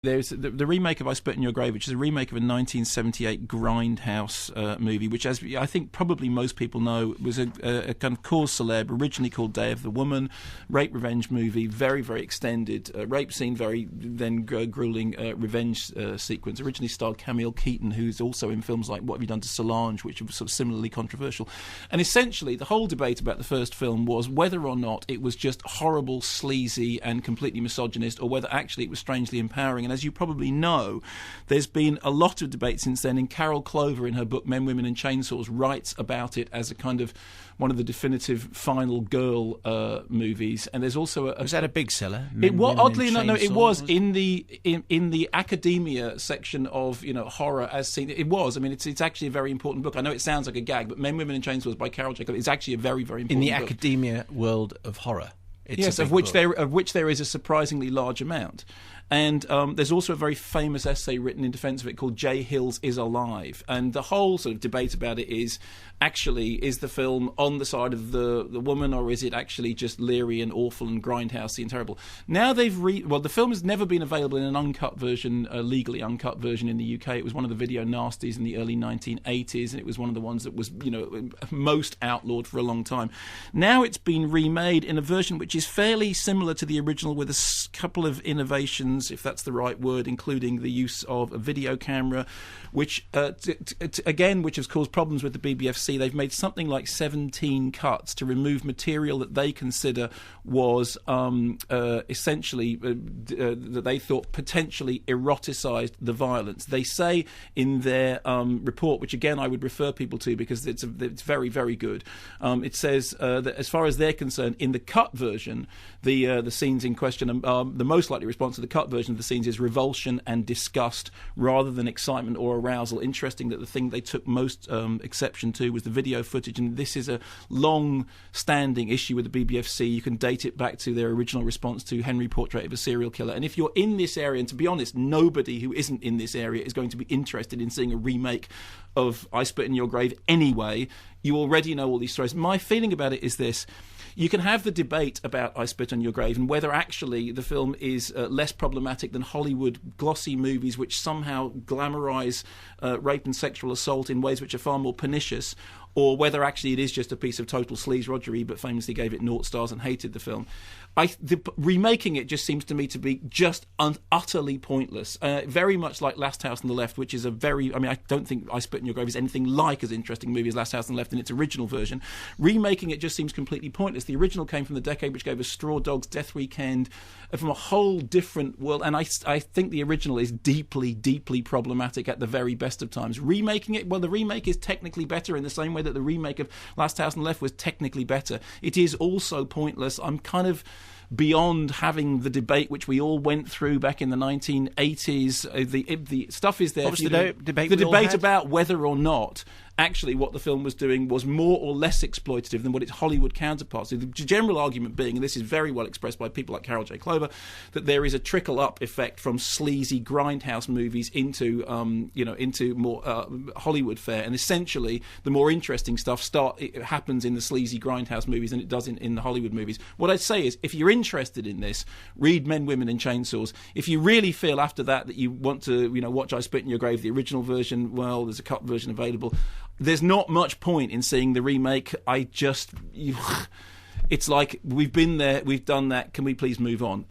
There's the remake of I Spit in Your Grave, which is a remake of a 1978 Grindhouse movie, which, as I think probably most people know, was a kind of cause célèbre, originally called Day of the Woman, rape revenge movie, very, very extended rape scene, very then grueling revenge sequence. Originally starred Camille Keaton, who's also in films like What Have You Done to Solange, which was sort of similarly controversial. And essentially, the whole debate about the first film was whether or not it was just horrible, sleazy, and completely misogynist, or whether actually it was strangely empowering. And as you probably know, there's been a lot of debate since then, and Carol Clover, in her book Men, Women and Chainsaws, writes about it as a kind of one of the definitive final girl movies. And there's also was that a big seller? It was, oddly enough, no, it was in the academia section of horror as seen. It was. I mean, it's actually a very important book. I know it sounds like a gag, but Men, Women and Chainsaws by Carol Jacob is actually a very, very important book. In the academia world of horror. Yes, of which there is a surprisingly large amount. And there's also a very famous essay written in defence of it called J. Hills is Alive. And the whole sort of debate about it is, actually, is the film on the side of the woman, or is it actually just leery and awful and grindhousey and terrible? Now they've the film has never been available in an uncut version, a legally uncut version in the UK. It was one of the video nasties in the early 1980s, and it was one of the ones that was, most outlawed for a long time. Now it's been remade in a version which is fairly similar to the original, with a couple of innovations, if that's the right word, including the use of a video camera, which which has caused problems with the BBFC. They've made something like 17 cuts to remove material that they consider was essentially that they thought potentially eroticised the violence. They say in their report, which again I would refer people to because it's very, very good. It says that as far as they're concerned, in the cut version, the scenes in question, the most likely response to the cut version of the scenes is revulsion and disgust rather than excitement or arousal. Interesting that the thing they took most exception to was the video footage, and this is a long-standing issue with the BBFC. You can date it back to their original response to Henry Portrait of a Serial Killer. And if you're in this area, and to be honest, nobody who isn't in this area is going to be interested in seeing a remake of I Spit in Your Grave anyway, you already know all these stories. My feeling about it is this: you can have the debate about I Spit on Your Grave and whether actually the film is less problematic than Hollywood glossy movies which somehow glamorise rape and sexual assault in ways which are far more pernicious, or whether actually it is just a piece of total sleaze. Roger Ebert famously gave it 0 stars and hated the film. Remaking it just seems to me to be just utterly pointless. Very much like Last House on the Left, which is I don't think I Spit in Your Grave is anything like as interesting a movie as Last House on the Left in its original version. Remaking it just seems completely pointless. The original came from the decade which gave us Straw Dogs, Death Weekend, from a whole different world, and I think the original is deeply, deeply problematic at the very best of times. Remaking it, well, the remake is technically better in the same way that the remake of Last House on the Left was technically better. It is also pointless. I'm kind of beyond having the debate which we all went through back in the 1980s. The stuff is there. The debate about whether or not actually what the film was doing was more or less exploitative than what its Hollywood counterparts do. The general argument being, and this is very well expressed by people like Carol J. Clover, that there is a trickle-up effect from sleazy grindhouse movies into more Hollywood fare, and essentially the more interesting stuff it happens in the sleazy grindhouse movies than it does in the Hollywood movies. What I'd say is, if you're interested in this, read Men, Women and Chainsaws. If you really feel after that you want to watch I Spit in Your Grave, the original version, well, there's a cut version available. There's not much point in seeing the remake. It's like, we've been there, we've done that, can we please move on?